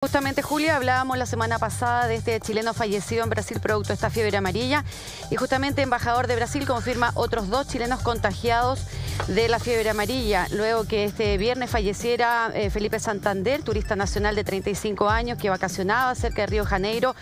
Justamente, Julia, hablábamos la semana pasada de este chileno fallecido en Brasil producto de esta fiebre amarilla y justamente el embajador de Brasil confirma otros 2 chilenos contagiados de la fiebre amarilla. Luego que este viernes falleciera Felipe Santander, turista nacional de 35 años que vacacionaba cerca de Río de Janeiro,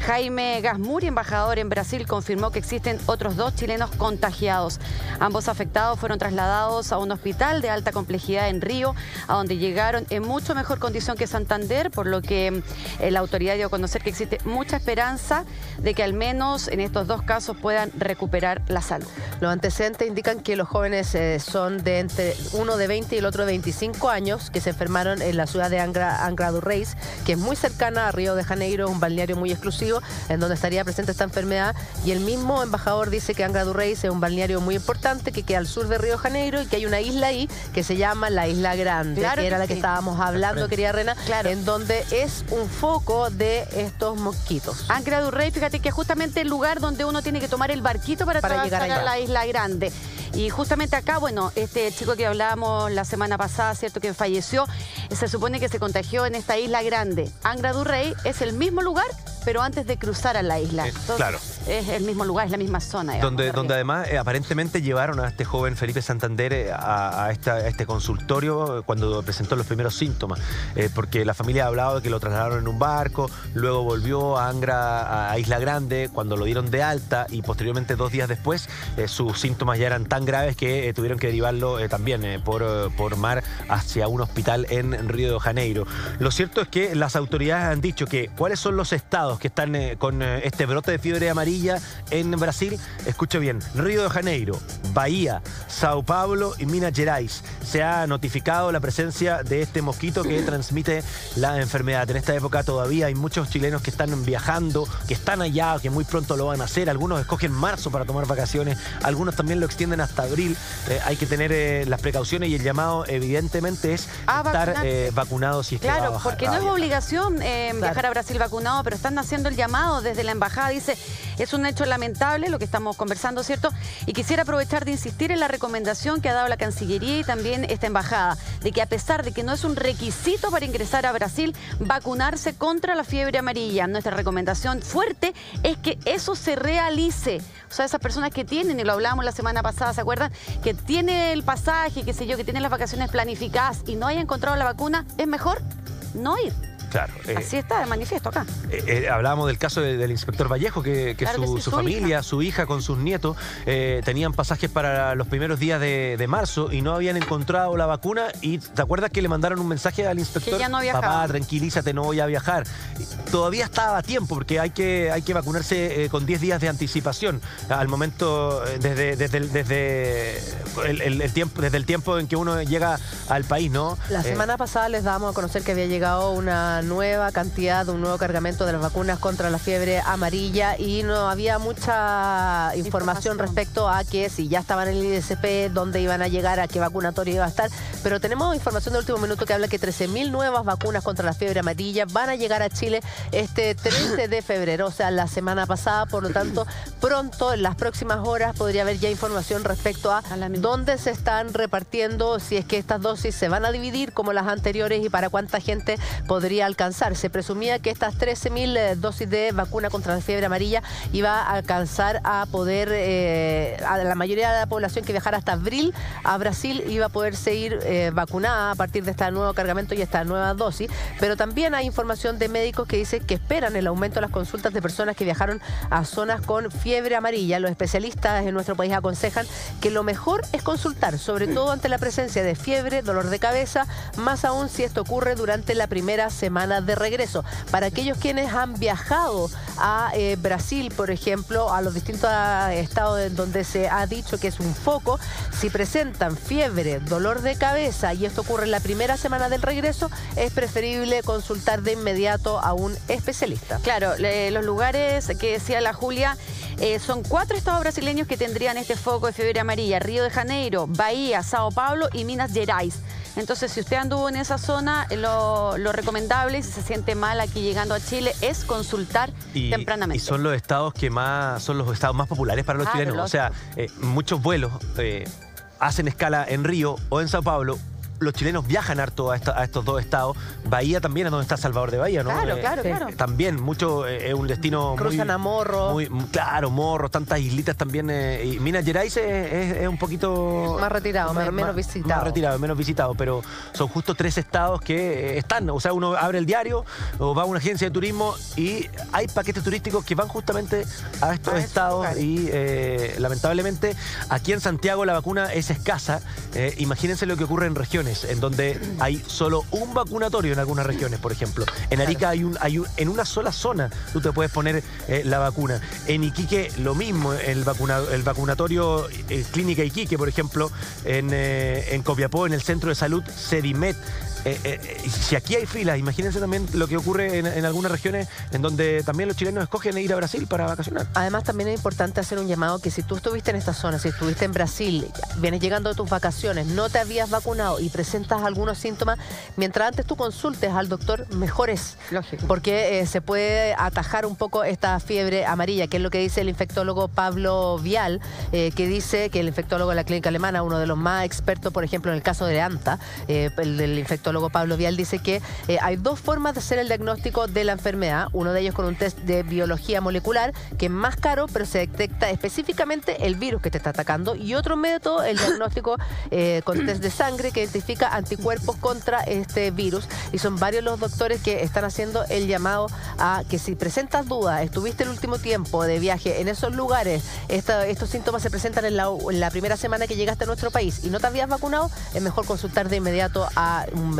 Jaime Gasmuri, embajador en Brasil, confirmó que existen otros 2 chilenos contagiados. Ambos afectados fueron trasladados a un hospital de alta complejidad en Río, a donde llegaron en mucho mejor condición que Santander, por lo que la autoridad dio a conocer que existe mucha esperanza de que al menos en estos 2 casos puedan recuperar la salud. Los antecedentes indican que los jóvenes son de uno de 20 y el otro de 25 años, que se enfermaron en la ciudad de Angra do Reis, que es muy cercana a Río de Janeiro, un balneario muy exclusivo en donde estaría presente esta enfermedad. Y el mismo embajador dice que Angra do Reis es un balneario muy importante que queda al sur de Río de Janeiro y que hay una isla ahí que se llama la Isla Grande, claro que era que la que sí. estábamos hablando, querida Rena, claro, en donde es un foco de estos mosquitos. Angra do Reis, fíjate que es justamente el lugar donde uno tiene que tomar el barquito para llegar a allá. la Isla Grande. Y justamente acá, bueno, este chico que hablábamos la semana pasada, ¿cierto?, que falleció, se supone que se contagió en esta Isla Grande. Angra do Reis es el mismo lugar, pero antes de cruzar a la isla. Entonces, claro. Es el mismo lugar, es la misma zona. Digamos, Donde además aparentemente llevaron a este joven Felipe Santander a este consultorio cuando presentó los primeros síntomas, porque la familia ha hablado de que lo trasladaron en un barco, luego volvió a Angra, a Isla Grande, cuando lo dieron de alta y posteriormente 2 días después sus síntomas ya eran tan graves que tuvieron que derivarlo también por mar hacia un hospital en Río de Janeiro. Lo cierto es que las autoridades han dicho que cuáles son los estados que están con este brote de fiebre amarilla en Brasil. Escuche bien: Río de Janeiro, Bahía, Sao Paulo y Minas Gerais. Se ha notificado la presencia de este mosquito que transmite la enfermedad. En esta época todavía hay muchos chilenos que están viajando, que están allá, que muy pronto lo van a hacer. Algunos escogen marzo para tomar vacaciones, algunos también lo extienden hasta abril. Hay que tener las precauciones y el llamado evidentemente es estar vacunado si es que va a Claro, bajar, porque no es obligación viajar a Brasil vacunado, pero están haciendo el llamado desde la embajada. Dice, es un hecho lamentable lo que estamos conversando, ¿cierto? Y quisiera aprovechar de insistir en la recomendación que ha dado la Cancillería y también esta embajada, de que a pesar de que no es un requisito para ingresar a Brasil, vacunarse contra la fiebre amarilla. Nuestra recomendación fuerte es que eso se realice. O sea, esas personas que tienen, y lo hablábamos la semana pasada, ¿se acuerdan? Que tiene el pasaje, qué sé yo, que tienen las vacaciones planificadas y no haya encontrado la vacuna, es mejor no ir. Claro. Así está de manifiesto acá. Hablábamos del caso del inspector Vallejo, que Claro que sí, su familia, su hija con sus nietos, tenían pasajes para los primeros días de marzo y no habían encontrado la vacuna. Y ¿te acuerdas que le mandaron un mensaje al inspector? Que ya no viajaba. Papá, tranquilízate, no voy a viajar. Todavía estaba a tiempo porque hay que vacunarse con 10 días de anticipación al momento, desde el tiempo en que uno llega al país, ¿no? La semana pasada les dábamos a conocer que había llegado una nueva cantidad, un nuevo cargamento de las vacunas contra la fiebre amarilla y no había mucha información respecto a que si ya estaban en el IDCP, dónde iban a llegar, a qué vacunatorio iba a estar. Pero tenemos información de último minuto que habla que 13.000 nuevas vacunas contra la fiebre amarilla van a llegar a Chile este 13 de febrero, o sea, la semana pasada. Por lo tanto, pronto, en las próximas horas, podría haber ya información respecto a dónde se están repartiendo, si es que estas dosis se van a dividir como las anteriores y para cuánta gente podría alcanzar. Se presumía que estas 13.000 dosis de vacuna contra la fiebre amarilla iba a alcanzar a poder, a la mayoría de la población que viajara hasta abril a Brasil iba a poder seguir vacunada a partir de este nuevo cargamento y esta nueva dosis. Pero también hay información de médicos que dicen que esperan el aumento de las consultas de personas que viajaron a zonas con fiebre amarilla. Los especialistas en nuestro país aconsejan que lo mejor es consultar, sobre todo ante la presencia de fiebre, dolor de cabeza, más aún si esto ocurre durante la primera semana de regreso. Para aquellos quienes han viajado a Brasil, por ejemplo, a los distintos estados en donde se ha dicho que es un foco, si presentan fiebre, dolor de cabeza y esto ocurre en la primera semana del regreso, es preferible consultar de inmediato a un especialista. Claro, los lugares que decía la Julia, son 4 estados brasileños que tendrían este foco de fiebre amarilla: Río de Janeiro, Bahía, Sao Paulo y Minas Gerais. Entonces, si usted anduvo en esa zona, lo recomendable, si se siente mal aquí llegando a Chile, es consultar tempranamente. Y son los estados son los estados más populares para los chilenos. Lógico. O sea, muchos vuelos hacen escala en Río o en Sao Paulo los chilenos viajan harto a estos dos estados. Bahía también es donde está Salvador de Bahía, ¿no? Claro. También, mucho es un destino Cruzan a Morro. Claro, Morro, tantas islitas también. Y Minas Gerais es un poquito... Más retirado, menos visitado. Más retirado, menos visitado, pero son justo 3 estados que están. O sea, uno abre el diario o va a una agencia de turismo y hay paquetes turísticos que van justamente a estos estados y lamentablemente aquí en Santiago la vacuna es escasa. Imagínense lo que ocurre en regiones en donde hay solo un vacunatorio en algunas regiones, por ejemplo. En Arica en una sola zona tú te puedes poner la vacuna. En Iquique lo mismo, el vacunatorio Clínica Iquique, por ejemplo, en Copiapó, en el centro de salud Cedimed. Si aquí hay filas, imagínense también lo que ocurre en algunas regiones en donde también los chilenos escogen ir a Brasil para vacacionar. Además, también es importante hacer un llamado que si tú estuviste en esta zona, si estuviste en Brasil, vienes llegando de tus vacaciones, no te habías vacunado y presentas algunos síntomas, mientras antes tú consultes al doctor, mejor es. Lógico. Porque se puede atajar un poco esta fiebre amarilla, que es lo que dice el infectólogo Pablo Vial, que dice que el infectólogo de la clínica alemana, uno de los más expertos, por ejemplo, en el caso de ANTA, el del infectólogo Pablo Vial dice que hay 2 formas de hacer el diagnóstico de la enfermedad. Uno de ellos con un test de biología molecular, que es más caro, pero se detecta específicamente el virus que te está atacando. Y otro método, el diagnóstico con test de sangre, que identifica anticuerpos contra este virus. Y son varios los doctores que están haciendo el llamado a que si presentas dudas, estuviste el último tiempo de viaje en esos lugares, estos síntomas se presentan en la primera semana que llegaste a nuestro país y no te habías vacunado, es mejor consultar de inmediato a un médico.